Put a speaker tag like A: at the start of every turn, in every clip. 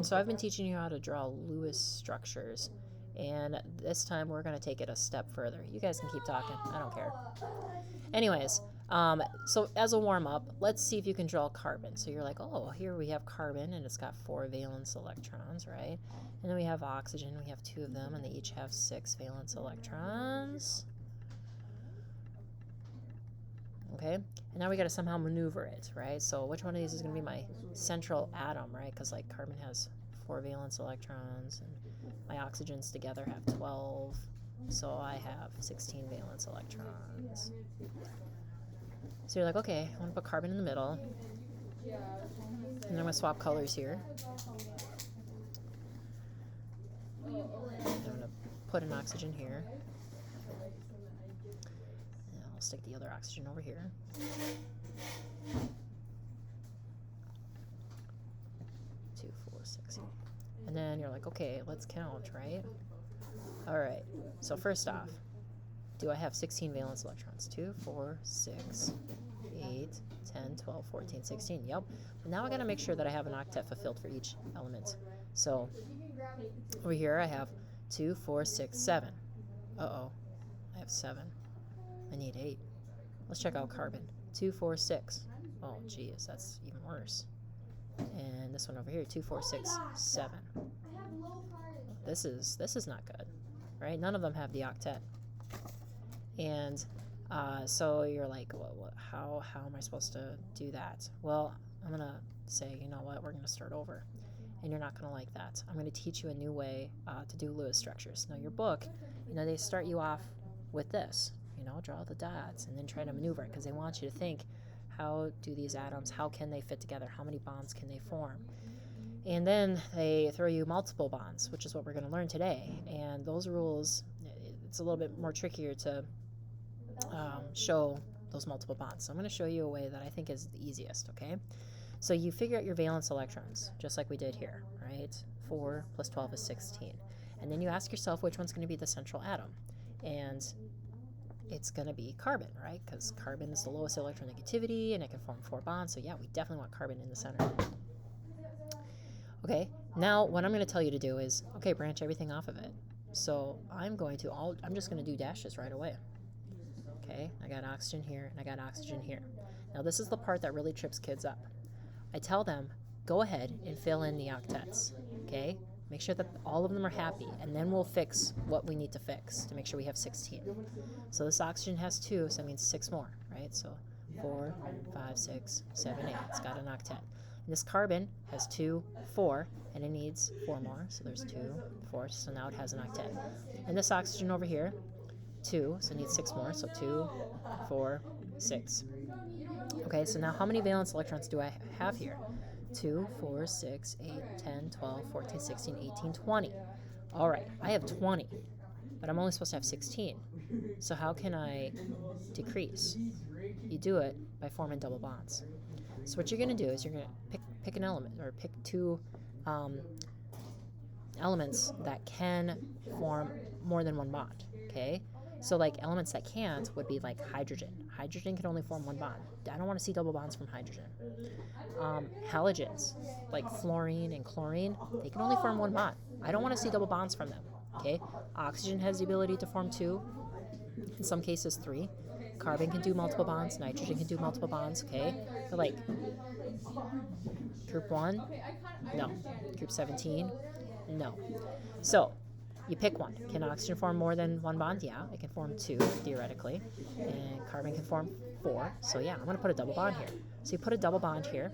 A: So I've been teaching you how to draw Lewis structures, and this time we're going to take it a step further. You guys can keep talking. I don't care. Anyways, so as a warm-up, let's see if you can draw carbon. So you're like, oh, here we have carbon, and it's got 4 valence electrons, right? And then we have oxygen. We have 2 of them, and they each have 6 valence electrons. Okay, and now we got to somehow maneuver it, right? So which one of these is going to be my central atom, right? Because like carbon has 4 valence electrons, and my oxygens together have 12, so I have 16 valence electrons. So you're like, okay, I want to put carbon in the middle, and then I'm going to swap colors here. I'm going to put an oxygen here. I'll stick the other oxygen over here. 2, 4, 6. And then you're like, okay, let's count, right? All right, so first off, do I have 16 valence electrons? 2, 4, 6, 8, 10, 12, 14, 16. Yep. But now I got to make sure that I have an octet fulfilled for each element. So over here I have 2, 4, 6, 7. Uh-oh, I have 7. I need 8. Let's check out carbon. 2, 4, 6. Oh, geez, that's even worse. And this one over here, 2, 4, 6, 7. This is not good, right? None of them have the octet. And so you're like, well, how am I supposed to do that? Well, I'm going to say, you know what, we're going to start over. And you're not going to like that. I'm going to teach you a new way to do Lewis structures. Now, your book, they start you off with this. Draw the dots and then try to maneuver it because they want you to think, how do these atoms, how can they fit together? How many bonds can they form? And then they throw you multiple bonds, which is what we're going to learn today. And those rules, it's a little bit more trickier to show those multiple bonds. So I'm going to show you a way that I think is the easiest, okay? So you figure out your valence electrons, just like we did here, right? 4 plus 12 is 16. And then you ask yourself which one's going to be the central atom. And it's going to be carbon, right? Because carbon is the lowest electronegativity, and it can form 4 bonds. So yeah, we definitely want carbon in the center. Okay, now what I'm going to tell you to do is, okay, branch everything off of it. So I'm just going to do dashes right away. Okay, I got oxygen here, and I got oxygen here. Now this is the part that really trips kids up. I tell them, go ahead and fill in the octets, okay? Make sure that all of them are happy, and then we'll fix what we need to fix to make sure we have 16. So this oxygen has 2, so that means 6 more, right? So 4, 5, 6, 7, 8. It's got an octet. And this carbon has 2, 4, and it needs 4 more. So there's 2, 4, so now it has an octet. And this oxygen over here, 2, so it needs 6 more. So 2, 4, 6. Okay, so now how many valence electrons do I have here? 2, 4, 6, 8, 10, 12, 14, 16, 18, 20. All right, I have 20, but I'm only supposed to have 16. So how can I decrease? You do it by forming double bonds. So what you're going to do is you're going to pick an element, or pick 2 elements that can form more than 1 bond, okay? So like elements that can't would be like hydrogen. Hydrogen can only form 1 bond. I don't want to see double bonds from hydrogen. Halogens, like fluorine and chlorine, they can only form 1 bond. I don't want to see double bonds from them, okay? Oxygen has the ability to form 2, in some cases 3. Carbon can do multiple bonds, nitrogen can do multiple bonds, okay? But like group 1, no. Group 17, no. So you pick one. Can oxygen form more than 1 bond? Yeah, it can form 2, theoretically. And carbon can form 4. So yeah, I'm going to put a double bond here. So you put a double bond here,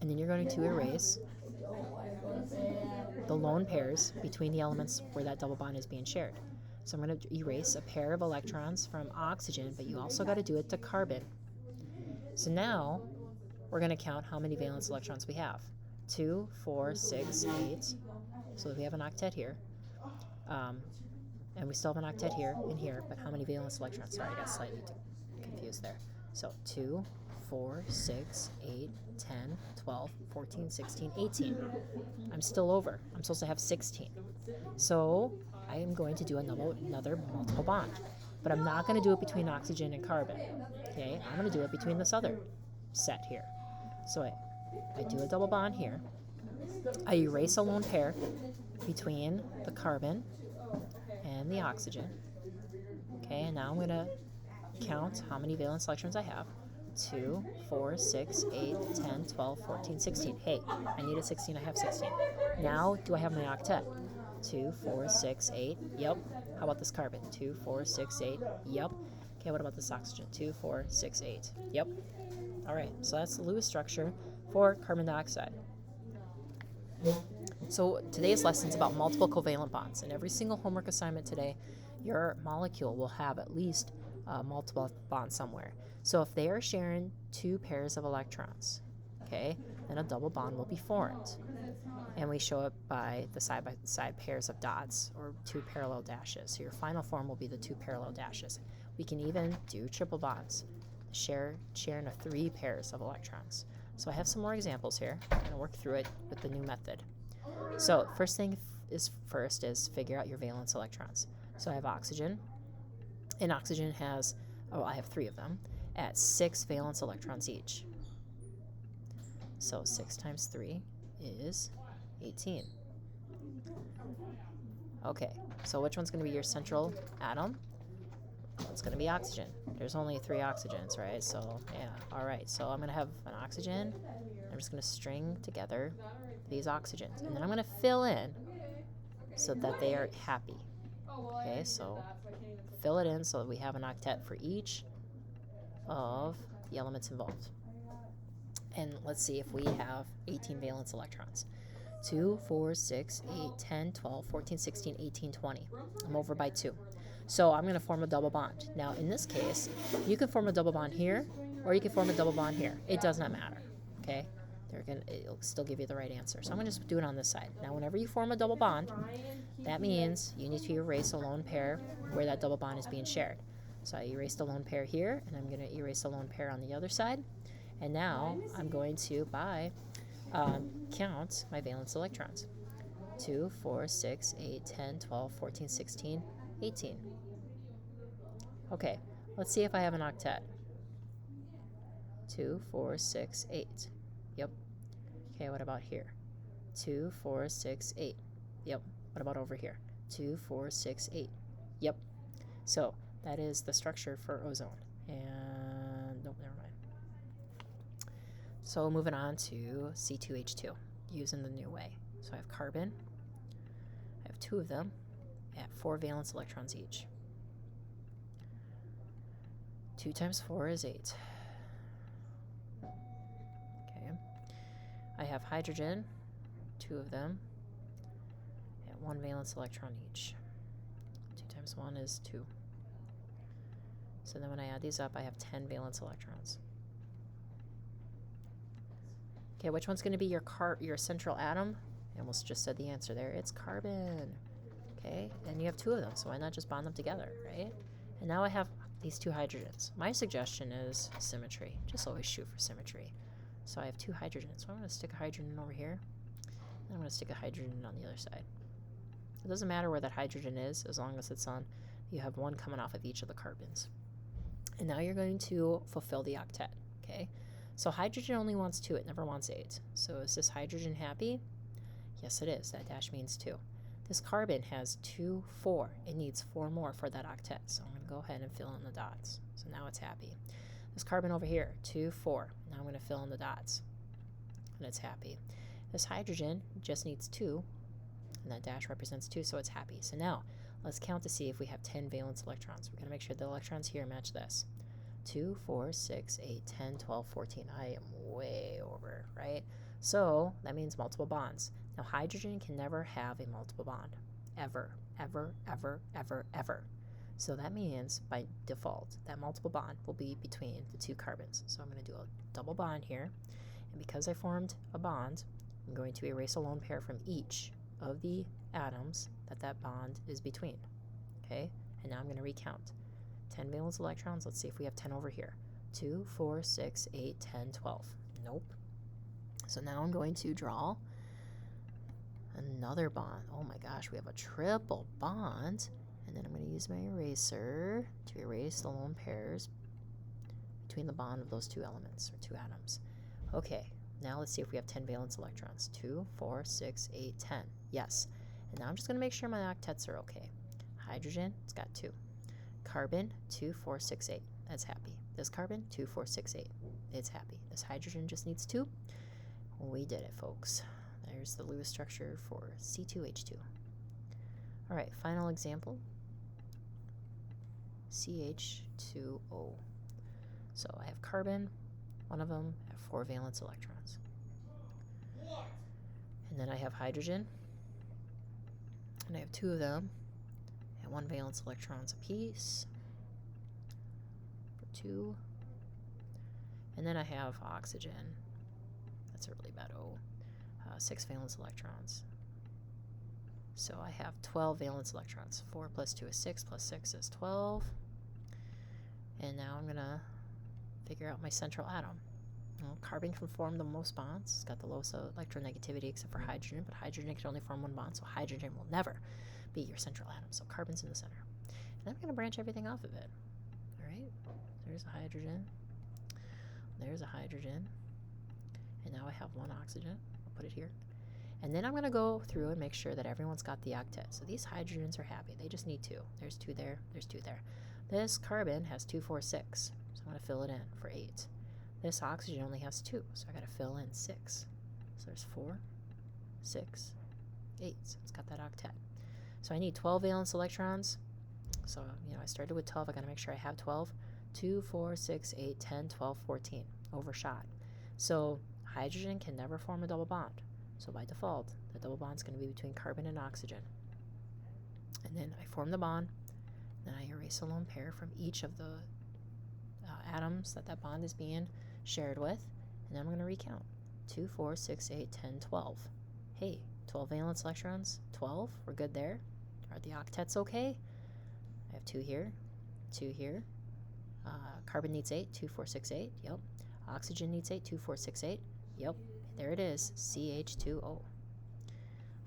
A: and then you're going to erase the lone pairs between the elements where that double bond is being shared. So I'm going to erase a pair of electrons from oxygen, but you also got to do it to carbon. So now we're going to count how many valence electrons we have. 2, 4, 6, 8. So we have an octet here. And we still have an octet here and here, but how many valence electrons? Sorry, I got slightly confused there. So 2, 4, 6, 8, 10, 12, 14, 16, 18. I'm still over. I'm supposed to have 16. So I am going to do another multiple bond. But I'm not going to do it between oxygen and carbon. Okay, I'm going to do it between this other set here. So I do a double bond here. I erase a lone pair between the carbon and the oxygen. Okay, and now I'm going to count how many valence electrons I have. 2, 4, 6, 8, 10, 12, 14, 16. Hey, I needed 16, I have 16. Now, do I have my octet? 2, 4, 6, 8. Yep. How about this carbon? 2, 4, 6, 8. Yep. Okay, what about this oxygen? 2, 4, 6, 8. Yep. All right, so that's the Lewis structure for carbon dioxide. So today's lesson is about multiple covalent bonds. In every single homework assignment today, your molecule will have at least multiple bonds somewhere. So if they are sharing 2 pairs of electrons, okay, then a double bond will be formed. And we show it by the side-by-side pairs of dots or 2 parallel dashes. So your final form will be the 2 parallel dashes. We can even do triple bonds, sharing of 3 pairs of electrons. So I have some more examples here. I'm going to work through it with the new method. So first thing is figure out your valence electrons. So I have oxygen, and oxygen has, I have 3 of them, at 6 valence electrons each. So 6 times 3 is 18. Okay, so which one's going to be your central atom? Well, it's going to be oxygen. There's only 3 oxygens, right? So, yeah, all right. So I'm going to have an oxygen. I'm just going to string together these oxygens. And then I'm going to fill in so that they are happy. Okay, so fill it in so that we have an octet for each of the elements involved. And let's see if we have 18 valence electrons. 2, 4, 6, 8, 10, 12, 14, 16, 18, 20. I'm over by 2. So I'm going to form a double bond. Now, in this case, you can form a double bond here, or you can form a double bond here. It does not matter, okay? It'll still give you the right answer. So I'm going to just do it on this side. Now, whenever you form a double bond, that means you need to erase a lone pair where that double bond is being shared. So I erased a lone pair here, and I'm going to erase a lone pair on the other side. And now I'm going to, count my valence electrons. 2, 4, 6, 8, 10, 12, 14, 16, 18. Okay, let's see if I have an octet. 2, 4, 6, 8. Yep. Okay, what about here? 2, 4, 6, 8. Yep. What about over here? 2, 4, 6, 8. Yep. So that is the structure for ozone. And nope, never mind. So moving on to C2H2, using the new way. So I have carbon. I have 2 of them at 4 valence electrons each. 2 times 4 is 8. Okay. I have hydrogen, 2 of them, at 1 valence electron each. 2 times 1 is 2. So then when I add these up, I have 10 valence electrons. Okay, which one's going to be your central atom? I almost just said the answer there. It's carbon. Okay, and you have 2 of them, so why not just bond them together, right? And now I have these 2 hydrogens. My suggestion is symmetry. Just always shoot for symmetry. So I have 2 hydrogens. So I'm going to stick a hydrogen over here, and I'm going to stick a hydrogen on the other side. It doesn't matter where that hydrogen is, as long as it's on, you have 1 coming off of each of the carbons. And now you're going to fulfill the octet, okay? So hydrogen only wants 2, it never wants 8. So is this hydrogen happy? Yes, it is. That dash means 2. This carbon has 2, 4. It needs 4 more for that octet. So I'm going to go ahead and fill in the dots. So now it's happy. This carbon over here, 2, 4. Now I'm going to fill in the dots. And it's happy. This hydrogen just needs 2. And that dash represents 2, so it's happy. So now let's count to see if we have 10 valence electrons. We're going to make sure the electrons here match this. 2, 4, 6, 8, 10, 12, 14. I am way over, right? So that means multiple bonds. Now hydrogen can never have a multiple bond. Ever, ever, ever, ever, ever. So that means by default that multiple bond will be between the 2 carbons. So I'm going to do a double bond here. And because I formed a bond, I'm going to erase a lone pair from each of the atoms that bond is between. Okay? And now I'm going to recount. 10 valence electrons. Let's see if we have 10 over here. 2, 4, 6, 8, 10, 12. Nope. So now I'm going to draw another bond. Oh my gosh, we have a triple bond. And then I'm going to use my eraser to erase the lone pairs between the bond of those 2 elements or 2 atoms. Okay, Now let's see if we have 10 valence electrons. 2, 4, 6, 8, 10. Yes. And now I'm just going to make sure my octets are okay. Hydrogen, it's got 2. Carbon, 2, 4, 6, 8. That's happy. This carbon, 2, 4, 6, 8. It's happy. This hydrogen just needs 2. We did it, folks. There's the Lewis structure for C2H2. All right, final example. CH2O. So I have carbon, one of them, I have 4 valence electrons. And then I have hydrogen, and I have 2 of them, and 1 valence electrons apiece. For 2. And then I have oxygen. That's a really bad O. 6 valence electrons. So I have 12 valence electrons. 4 plus 2 is 6, plus 6 is 12. And now I'm going to figure out my central atom. Well, carbon can form the most bonds. It's got the lowest electronegativity except for hydrogen, but hydrogen can only form 1 bond, so hydrogen will never be your central atom. So carbon's in the center. And I'm going to branch everything off of it. All right, there's a hydrogen. There's a hydrogen. And now I have 1 oxygen. I'll put it here. And then I'm going to go through and make sure that everyone's got the octet. So these hydrogens are happy. They just need 2. There's 2 there. There's 2 there. This carbon has 2, 4, 6. So I'm going to fill it in for 8. This oxygen only has 2. So I got to fill in 6. So there's 4, 6, 8. So it's got that octet. So I need 12 valence electrons. So, I started with 12. I got to make sure I have 12. 2, 4, 6, 8, 10, 12, 14. Overshot. So hydrogen can never form a double bond. So by default, the double bond is going to be between carbon and oxygen. And then I form the bond. Then I erase a lone pair from each of the atoms that bond is being shared with. And then I'm going to recount. 2, 4, 6, 8, 10, 12. Hey, 12 valence electrons. 12. We're good there. Are the octets okay? I have 2 here. 2 here. Carbon needs 8. 2, 4, 6, 8. Yep. Oxygen needs 8. 2, 4, 6, 8. Yep. There it is. CH2O.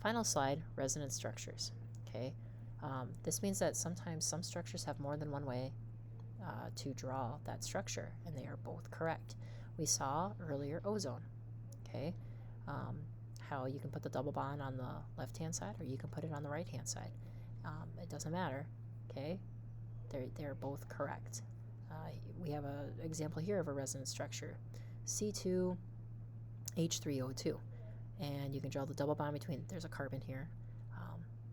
A: Final slide, resonance structures. Okay. This means that sometimes some structures have more than one way to draw that structure, and they are both correct. We saw earlier ozone. Okay. How you can put the double bond on the left-hand side, or you can put it on the right-hand side. It doesn't matter. Okay. They're both correct. We have an example here of a resonance structure, C2H3O2, and you can draw the double bond between. There's a carbon here.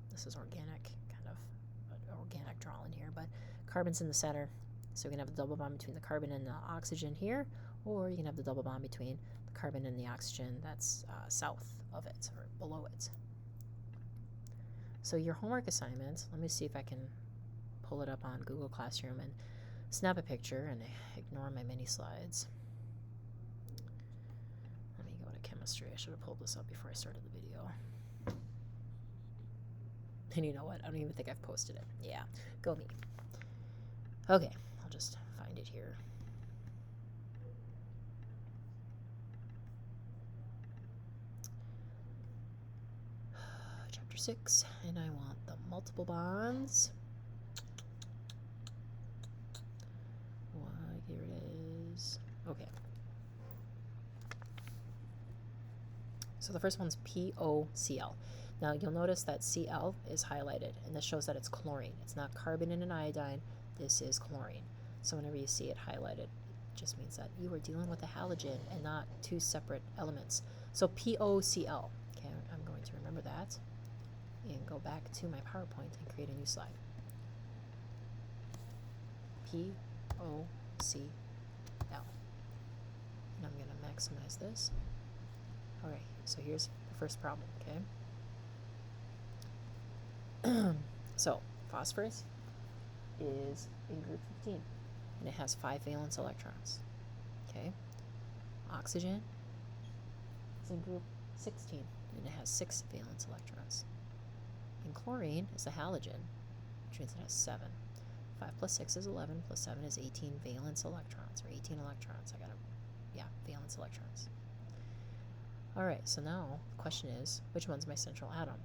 A: This is organic, kind of organic drawing here, but carbon's in the center, so we can have the double bond between the carbon and the oxygen here, or you can have the double bond between the carbon and the oxygen that's south of it or below it. So your homework assignment, let me see if I can pull it up on Google Classroom and snap a picture and ignore my mini slides. Let me go to chemistry. I should have pulled this up before I started the video. And you know what? I don't even think I've posted it. Yeah, go me. Okay, I'll just find it here. Chapter 6, and I want the multiple bonds. Here it is. Okay. So the first one's POCl. Now you'll notice that Cl is highlighted, and this shows that it's chlorine. It's not carbon and an iodine. This is chlorine. So whenever you see it highlighted, it just means that you are dealing with a halogen and not 2 separate elements. So POCl. Okay, I'm going to remember that and go back to my PowerPoint and create a new slide. POCl. And I'm going to maximize this. Alright, so here's the first problem, okay? So, phosphorus is in group 15, and it has 5 valence electrons, okay? Oxygen is in group 16, and it has 6 valence electrons. And chlorine is a halogen, which means it has 7. 5 plus 6 is 11, plus 7 is 18 valence electrons, or 18 electrons. Valence electrons. Alright, so now the question is, which one's my central atom?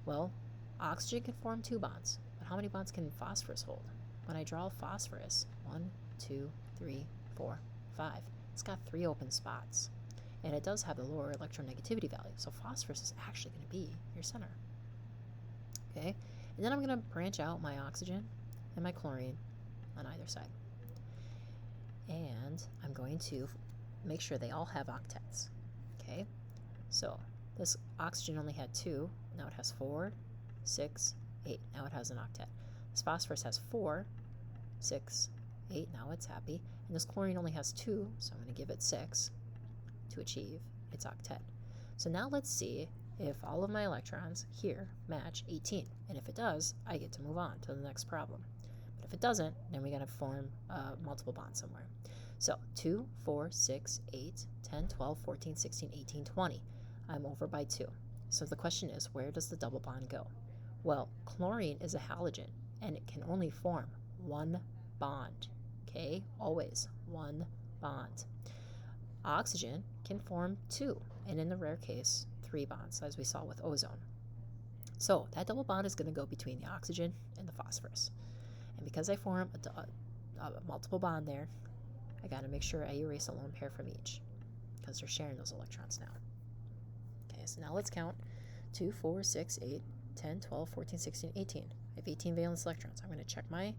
A: Well, oxygen can form 2 bonds, but how many bonds can phosphorus hold? When I draw phosphorus, 1, 2, 3, 4, 5, it's got 3 open spots. and it does have the lower electronegativity value. So phosphorus is actually going to be your center. Okay, and then I'm going to branch out my oxygen and my chlorine on either side. And I'm going to make sure they all have octets. Okay, so this oxygen only had 2, now it has 4, 6, 8, now it has an octet. This phosphorus has 4, 6, 8, now it's happy. And this chlorine only has 2, so I'm going to give it 6 to achieve its octet. So now let's see if all of my electrons here match 18. And if it does, I get to move on to the next problem. But if it doesn't, then we got to form a multiple bond somewhere. So 2, 4, 6, 8, 10, 12, 14, 16, 18, 20. I'm over by 2. So the question is, where does the double bond go? Well, chlorine is a halogen, and it can only form 1 bond. Okay, always 1 bond. Oxygen can form 2, and in the rare case, 3 bonds, as we saw with ozone. So that double bond is going to go between the oxygen and the phosphorus. And because I form a multiple bond there, I got to make sure I erase a lone pair from each, because they're sharing those electrons now. Okay, so now let's count 2, 4, 6, 8, 10, 12, 14, 16, 18. I have 18 valence electrons. I'm going to check my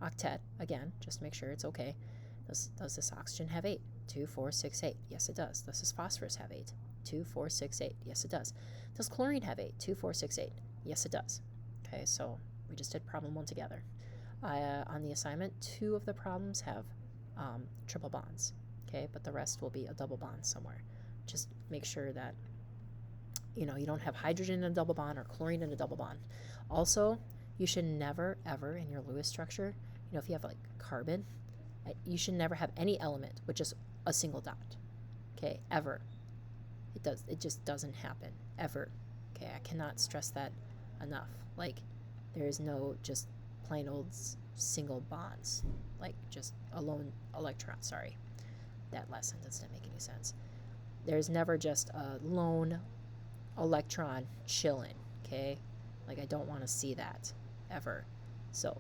A: octet again, just to make sure it's okay. Does this oxygen have 8? 2, 4, 6, 8. Yes, it does. Does this phosphorus have 8? 2, 4, 6, 8. Yes, it does. Does chlorine have 8? 2, 4, 6, 8. Yes, it does. Okay, so we just did problem 1 together. On the assignment, 2 of the problems have triple bonds, okay, but the rest will be a double bond somewhere. Just make sure that you don't have hydrogen in a double bond or chlorine in a double bond. Also, you should never ever in your Lewis structure, if you have like carbon, you should never have any element with just a single dot. Okay, ever. It just doesn't happen ever. Okay, I cannot stress that enough. Like, there is no just plain old single bonds, like just a lone electron. Sorry, that last sentence didn't make any sense. There's never just a lone electron chilling. Okay, like I don't want to see that ever. So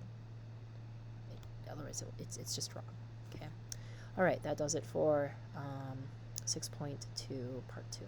A: otherwise it's just wrong. Okay, all right, that does it for 6.2 part 2.